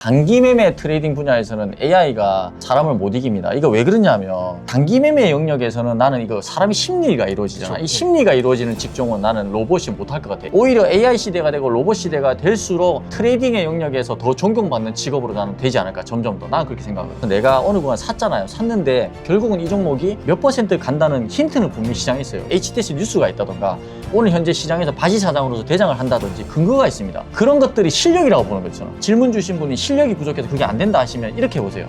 단기 매매 트레이딩 분야에서는 AI가 사람을 못 이깁니다. 이거 왜 그러냐면 단기 매매 영역에서는 나는 이거 사람이 심리가 이루어지잖아. 그렇죠. 이 심리가 이루어지는 직종은 나는 로봇이 못할 것 같아. 오히려 AI 시대가 되고 로봇 시대가 될수록 트레이딩의 영역에서 더 존경받는 직업으로 나는 되지 않을까. 점점 더. 나는 그렇게 생각하거든. 내가 어느 구간 샀잖아요. 샀는데 결국은 이 종목이 몇 퍼센트 간다는 힌트는 분명히 시장에 있어요. HTS 뉴스가 있다던가 오늘 현재 시장에서 바지 사장으로서 대장을 한다든지 근거가 있습니다. 그런 것들이 실력이라고 보는 거죠. 질문 주신 분이 실력이 부족해서 그게 안 된다 하시면 이렇게 보세요.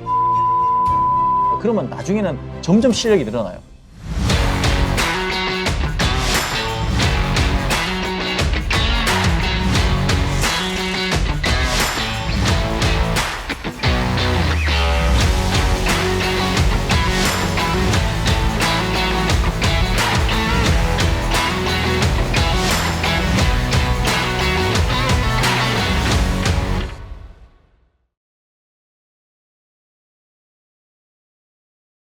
그러면 나중에는 점점 실력이 늘어나요.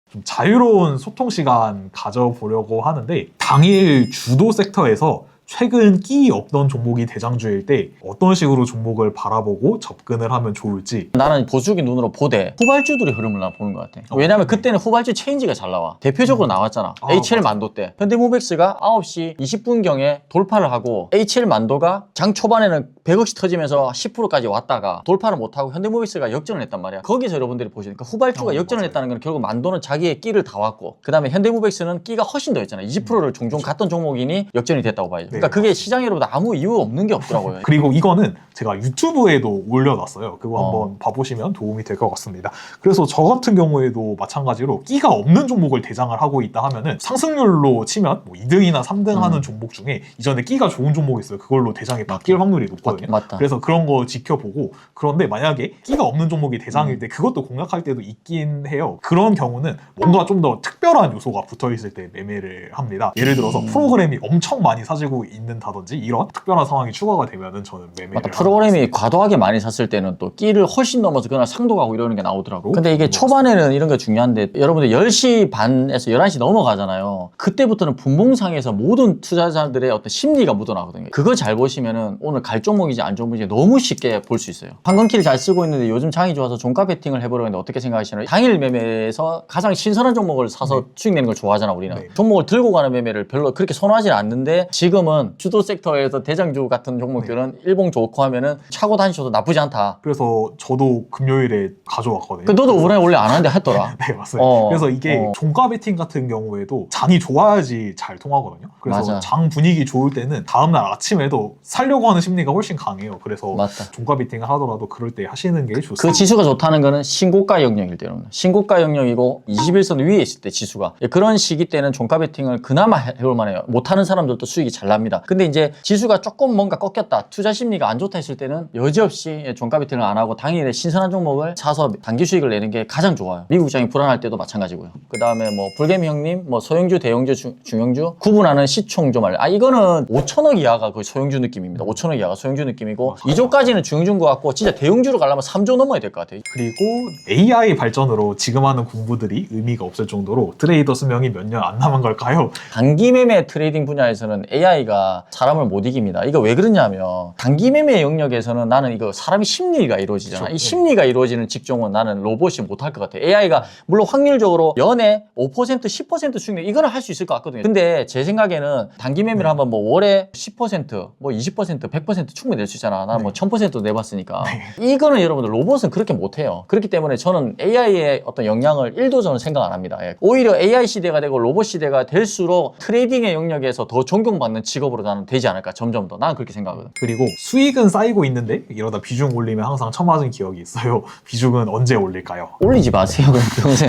좀 자유로운 소통 시간 가져보려고 하는데, 당일 주도 섹터에서 최근 끼 없던 종목이 대장주일 때 어떤 식으로 종목을 바라보고 접근을 하면 좋을지. 나는 보수적인 눈으로 보되 후발주들의 흐름을 나 보는 것 같아. 왜냐면 그때는 후발주 체인지가 잘 나와. 대표적으로 나왔잖아. HL 만도 때. 현대모백스가 9시 20분경에 돌파를 하고 HL 만도가 장 초반에는 100억씩 터지면서 10%까지 왔다가 돌파를 못하고 현대모백스가 역전을 했단 말이야. 거기서 여러분들이 보시니까 후발주가 역전을 맞아요. 했다는 건 결국 만도는 자기의 끼를 다 왔고 그 다음에 현대모백스는 끼가 훨씬 더 있잖아. 20%를 종종 갔던 종목이니 역전이 됐다고 봐야죠. 그러니까 그게 시장에 여러분 아무 이유 없는 게 없더라고요. 그리고 이거는 제가 유튜브에도 올려놨어요. 그거 한번 봐보시면 도움이 될 것 같습니다. 그래서 저 같은 경우에도 마찬가지로 끼가 없는 종목을 대장을 하고 있다 하면은 상승률로 치면 뭐 2등이나 3등 하는 종목 중에 이전에 끼가 좋은 종목이 있어요. 그걸로 대장이 바뀔 확률이 높거든요. 맞다. 그래서 그런 거 지켜보고, 그런데 만약에 끼가 없는 종목이 대장일 때 그것도 공략할 때도 있긴 해요. 그런 경우는 뭔가 좀 더 특별한 요소가 붙어있을 때 매매를 합니다. 예를 들어서 프로그램이 엄청 많이 사지고 있는다든지 이런 특별한 상황이 추가가 되면은 저는 매매를 맞다. 프로그램이 과도하게 많이 샀을 때는 또 끼를 훨씬 넘어서 그날 상도 가고 이러는 게 나오더라고. 근데 이게 초반에는 이런 게 중요한데 여러분들 10시 반에서 11시 넘어가잖아요. 그때부터는 분봉상에서 모든 투자자들의 어떤 심리가 묻어나거든요. 그거 잘 보시면은 오늘 갈 종목인지 안 종목인지 너무 쉽게 볼 수 있어요. 황금키를 잘 쓰고 있는데 요즘 장이 좋아서 종가 베팅을 해보려고 했는데 어떻게 생각하시나요? 당일 매매에서 가장 신선한 종목을 사서 수익 내는 걸 좋아하잖아 우리는. 종목을 들고 가는 매매를 별로 그렇게 선호하지 않는데 지금은 주도 섹터에서 대장주 같은 종목들은 일봉 좋고 하면은 차고 다니셔도 나쁘지 않다. 그래서 저도 금요일에 가져왔거든요. 너도 원래 안 하는데 했더라. 네, 맞습니다. 그래서 이게 종가 베팅 같은 경우에도 장이 좋아야지 잘 통하거든요. 그래서 맞아. 장 분위기 좋을 때는 다음날 아침에도 살려고 하는 심리가 훨씬 강해요. 그래서 맞다. 종가 베팅을 하더라도 그럴 때 하시는 게 좋습니다. 그 지수가 좋다는 거는 신고가 영역일 때는 신고가 영역이고 21선 위에 있을 때 지수가 그런 시기 때는 종가 베팅을 그나마 해볼 만해요. 못하는 사람들도 수익이 잘 납니다. 근데 이제 지수가 조금 뭔가 꺾였다, 투자 심리가 안 좋다 했을 때는 여지없이 종가 베팅을 안 하고 당일에 신선한 종목을 사서 단기 수익을 내는 게 가장 좋아요. 미국 장이 불안할 때도 마찬가지고요. 그 다음에 뭐 불개미 형님, 뭐 소형주, 대형주, 중형주 구분하는 시총조 말이에요. 이거는 5천억 이하가 거의 소형주 느낌입니다. 5천억 이하가 소형주 느낌이고 2조까지는 중형주인 것 같고 진짜 대형주로 가려면 3조 넘어야 될 것 같아요. 그리고 AI 발전으로 지금 하는 공부들이 의미가 없을 정도로 트레이더 수명이 몇 년 안 남은 걸까요? 단기 매매 트레이딩 분야에서는 AI가 사람을 못 이깁니다. 이거 왜 그러냐면 단기 매매 영역에서는 나는 이거 사람이 심리가 이루어지잖아. 그렇죠. 이 심리가 이루어지는 직종은 나는 로봇이 못할 것 같아. AI가 물론 확률적으로 연에 5% 10% 수익 이거는 할 수 있을 것 같거든요. 근데 제 생각에는 단기 매매를 한번 뭐 월에 10% 뭐 20% 100% 충분히 낼 수 있잖아. 나는 뭐 1000%도 내봤으니까. 이거는 여러분들 로봇은 그렇게 못해요. 그렇기 때문에 저는 AI의 어떤 영향을 1도 저는 생각 안 합니다. 오히려 AI 시대가 되고 로봇 시대가 될수록 트레이딩의 영역에서 더 존경받는 직업으로 나는 되지 않을까. 점점 더. 나는 그렇게 생각하거든. 그리고 수익은 쌓이고 있는데 이러다 비중 올리면 항상 처맞은 기억이 있어요. 비중은 언제 올릴까요? 올리지 마세요. 평생.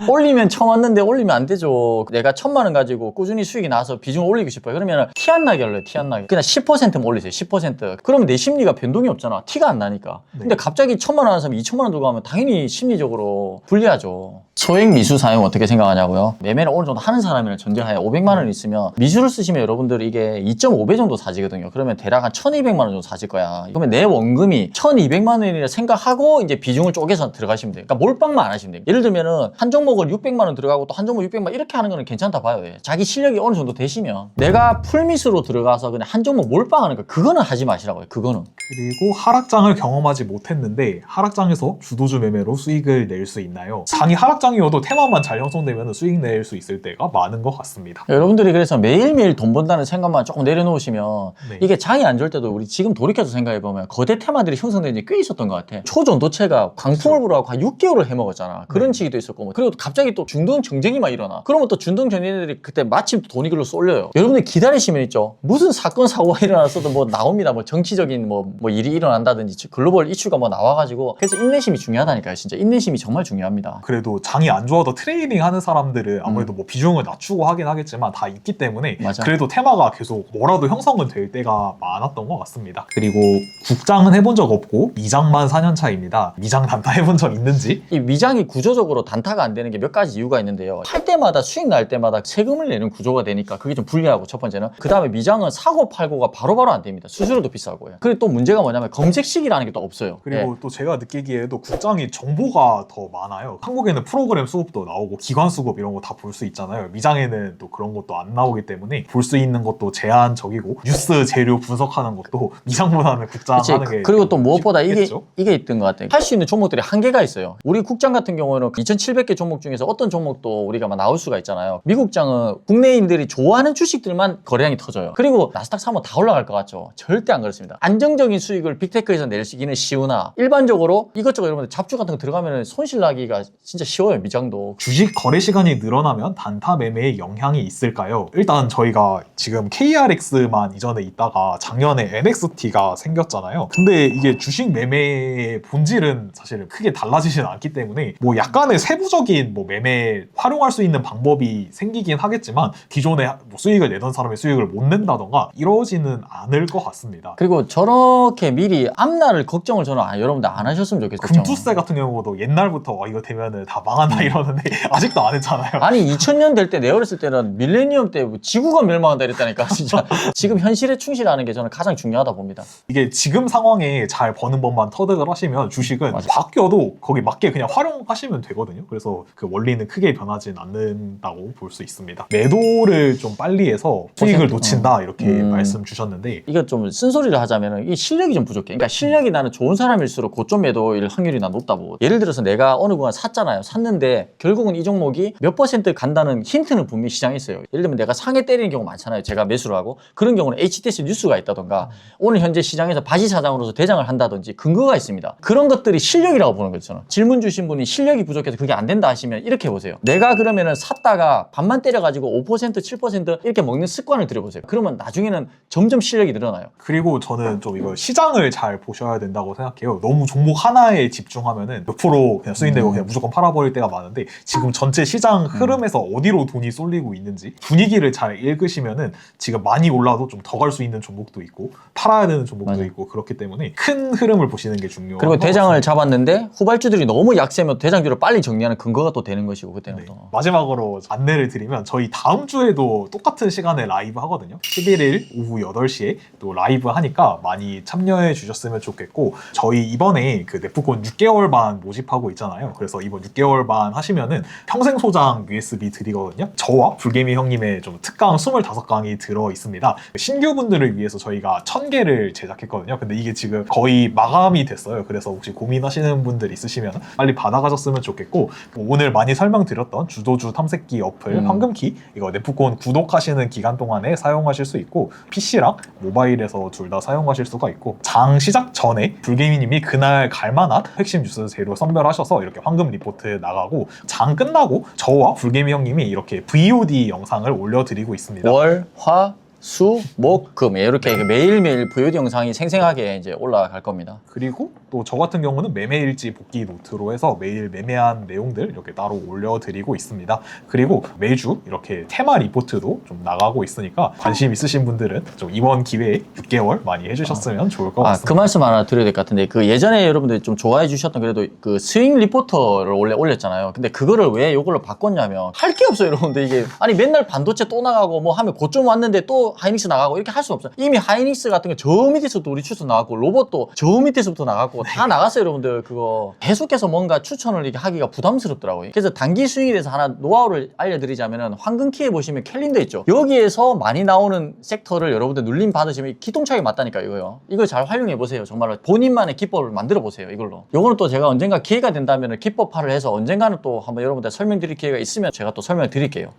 올리면 처음 왔는데 올리면 안 되죠. 내가 1000만 원 가지고 꾸준히 수익이 나서 비중을 올리고 싶어요. 그러면 티 안 나게 할래요. 티 안 나게. 그냥 10%만 올리세요. 10%. 그러면 내 심리가 변동이 없잖아. 티가 안 나니까. 근데 갑자기 1000만 원 하는 사람이 2000만 원 들고 가면 당연히 심리적으로 불리하죠. 소액 미수 사용 어떻게 생각하냐고요? 매매를 어느 정도 하는 사람이라 전제하에 500만 원 있으면 미수를 쓰시면 여러분들이 이게 게 2.5배 정도 사지거든요. 그러면 대략 한 1,200만 원 정도 사질 거야. 그러면 내 원금이 1,200만 원이라 생각하고 이제 비중을 쪼개서 들어가시면 돼요. 그러니까 몰빵만 안 하시면 돼요. 예를 들면은 한 종목을 600만 원 들어가고 또 한 종목 600만 이렇게 하는 거는 괜찮다 봐요. 예. 자기 실력이 어느 정도 되시면 내가 풀미스로 들어가서 그냥 한 종목 몰빵하는 거 그거는 하지 마시라고요. 그거는. 그리고 하락장을 경험하지 못했는데 하락장에서 주도주 매매로 수익을 낼 수 있나요? 장이 하락장이어도 테마만 잘 형성되면 수익 낼 수 있을 때가 많은 것 같습니다. 여러분들이 그래서 매일매일 돈 번다는 생각만 조금 내려놓으시면 네. 이게 장이 안 좋을 때도 우리 지금 돌이켜서 생각해보면 거대 테마들이 형성된 지 꽤 있었던 것 같아. 초전도체가 광풍을 불어가고 한 6개월을 해먹었잖아. 그런 네. 시기도 있었고 뭐. 그리고 갑자기 또 중동 정쟁이 막 일어나. 그러면 또 중동 정쟁들이 그때 마침 돈이 글로 쏠려요. 여러분들 기다리시면 있죠. 무슨 사건 사고가 일어났어도 뭐 나옵니다. 뭐 정치적인 뭐 일이 일어난다든지 글로벌 이슈가 뭐 나와가지고. 그래서 인내심이 중요하다니까요. 진짜 인내심이 정말 중요합니다. 그래도 장이 안 좋아도 트레이딩 하는 사람들은 아무래도 뭐 비중을 낮추고 하긴 하겠지만 다 있기 때문에 맞아. 그래도 테마가 계속 뭐라도 형성은 될 때가 많았던 것 같습니다. 그리고 국장은 해본 적 없고 미장만 4년 차입니다. 미장 단타 해본 적 있는지? 이 위장이 구조적으로 단타가 안 되는 게 몇 가지 이유가 있는데요. 팔 때마다 수익 날 때마다 세금을 내는 구조가 되니까 그게 좀 불리하고 첫 번째는. 그 다음에 미장은 사고 팔고가 바로바로 안 됩니다. 수수료도 비싸고요. 그리고 또 문제가 뭐냐면 검색 시기라는 게 또 없어요. 그리고 또 제가 느끼기에도 국장이 정보가 더 많아요. 한국에는 프로그램 수업도 나오고 기관 수급 이런 거 다 볼 수 있잖아요. 미장에는 또 그런 것도 안 나오기 때문에 볼 수 있는 것도 제한적이고 뉴스 재료 분석하는 것도 미장보다는 국장 그치. 하는 게 그리고 또 무엇보다 이게 쉽겠죠? 있던 것 같아요. 할 수 있는 종목들이 한계가 있어요. 우리 국장 같은 경우는 2,700개 종목 중에서 어떤 종목도 우리가 막 나올 수가 있잖아요. 미국장은 국내인들이 좋아하는 주식들만 거래량이 터져요. 그리고 나스닥 사면 다 올라갈 것 같죠? 절대 안 그렇습니다. 안정적인 수익을 빅테크에서 낼 수 있기는 쉬우나 일반적으로 이것저것 여러분들 잡주 같은 거 들어가면 손실 나기가 진짜 쉬워요. 미장도. 주식 거래 시간이 늘어나면 단타 매매에 영향이 있을까요? 일단 저희가 지금 KRX만 이전에 있다가 작년에 NXT가 생겼잖아요. 근데 이게 주식 매매의 본질은 사실은 크게 달라지진 않기 때문에 뭐 약간의 세부적인 뭐 매매 활용할 수 있는 방법이 생기긴 하겠지만 기존에 뭐 수익을 내던 사람이 수익을 못 낸다던가 이러지는 않을 것 같습니다. 그리고 저렇게 미리 앞날을 걱정을 저는 여러분들 안 하셨으면 좋겠어요. 금투세 같은 경우도 옛날부터 이거 되면은 다 망한다 이러는데 아직도 안 했잖아요. 아니 2000년 될 때 내 어렸을 때는 밀레니엄 때뭐 지구가 멸망한다 이랬다니까 진짜. 지금 현실에 충실하는 게 저는 가장 중요하다 봅니다. 이게 지금 상황에 잘 버는 법만 터득을 하시면 주식은 맞아. 바뀌어도 거기 맞게 그냥 활용하시면 되거든요. 그래서 그 원리는 크게 변하진 않는다고 볼 수 있습니다. 매도를 좀 빨리 해서 수익을 놓친다 이렇게 말씀 주셨는데 이거 좀 쓴소리를 하자면 이 실력이 좀 부족해. 그러니까 실력이 나는 좋은 사람일수록 고점 매도일 확률이 난 높다고. 예를 들어서 내가 어느 구간 샀잖아요. 샀는데 결국은 이 종목이 몇 % 간다는 힌트는 분명히 시장에 있어요. 예를 들면 내가 상에 때리는 경우 많잖아요. 제가 매수를 하고. 그런 경우는 HTS 뉴스가 있다던가 오늘 현재 시장에서 바지 사장으로서 대장을 한다든지 근거가 있습니다. 그런 것들이 실력이라고 보는 거죠. 저는. 질문 주신 분이 실력이 부족해서 그게 안 된다 하시면 이렇게 보세요. 내가 그러면은 샀다가 반만 때려가지고 5% 7% 이렇게 먹는 습관을 들여보세요. 그러면 나중에는 점점 실력이 늘어나요. 그리고 저는 좀 이거 시장을 잘 보셔야 된다고 생각해요. 너무 종목 하나에 집중하면은 몇 프로 그냥 수익 내고 그냥 무조건 팔아버릴 때가 많은데 지금 전체 시장 흐름에서 어디로 돈이 쏠리고 있는지 분위기를 잘 읽으시면은 지금 많이 올라도 좀 더 갈 수 있는 종목도 있고 팔아야 되는 종목도 맞아. 있고 그렇기 때문에 큰 흐름을 보시는 게 중요해요. 그리고 대장을 잡았는데 후발주들이 너무 약세면 대장주를 빨리 정리하는 근거가 또 되는 것이고 그때는 네. 또. 마지막으로 안내를 드리면 저희 다음 주에도 똑같은 시간에 라이브 하거든요. 11일 오후 8시에 또 라이브 하니까 많이 참여해 주셨으면 좋겠고 저희 이번에 그 네프콘 6개월 반 모집하고 있잖아요. 그래서 이번 6개월 반 하시면은 평생 소장 USB 드리거든요. 저와 불개미 형님의 좀 특강 25강이 들어 있습니다. 신규분들을 위해서 저희가 1000개를 제작했거든요. 근데 이게 지금 거의 마감이 됐어요. 그래서 혹시 고민하시는 분들 있으시면 빨리 받아가셨으면 좋겠고 뭐 오늘 많이 설명드렸던 주도주 탐색기 어플 황금키 이거 네프콘 구독하시는 기간 동안에 사용하실 수 있고 PC랑 모바일에서 둘 다 사용하실 수가 있고 장 시작 전에 불개미님이 그날 갈만한 핵심 뉴스 재료 선별하셔서 이렇게 황금 리포트 나가고 장 끝나고 저와 불개미 형님이 이렇게 VOD 영상을 올려드리고 있습니다. 월, 화, 수, 목, 금 이렇게 매일매일 VOD 영상이 생생하게 이제 올라갈 겁니다. 그리고 또 저 같은 경우는 매매일지 복귀 노트로 해서 매일 매매한 내용들 이렇게 따로 올려드리고 있습니다. 그리고 매주 이렇게 테마 리포트도 좀 나가고 있으니까 관심 있으신 분들은 좀 이번 기회에 6개월 많이 해주셨으면 좋을 것 같습니다. 그 말씀 하나 드려야 될 것 같은데 그 예전에 여러분들이 좀 좋아해 주셨던 그래도 그 스윙 리포터를 원래 올렸잖아요. 근데 그거를 왜 이걸로 바꿨냐면 할 게 없어요, 여러분들. 이게 아니 맨날 반도체 또 나가고 뭐 하면 고점 왔는데 또 또 하이닉스 나가고 이렇게 할 수 없어요. 이미 하이닉스 같은 거 저 밑에서도 우리 추천 나갔고 로봇도 저 밑에서부터 나갔고 다 나갔어요, 여러분들. 그거 계속해서 뭔가 추천을 이렇게 하기가 부담스럽더라고요. 그래서 단기 수익에 대해서 하나 노하우를 알려드리자면은 황금키에 보시면 캘린더 있죠. 여기에서 많이 나오는 섹터를 여러분들 눌림 받으시면 기똥차게 맞다니까 이거요. 이걸 잘 활용해 보세요. 정말로 본인만의 기법을 만들어 보세요. 이걸로. 요거는 또 제가 언젠가 기회가 된다면 기법화를 해서 언젠가는 또 한번 여러분들 설명드릴 기회가 있으면 제가 또 설명을 드릴게요.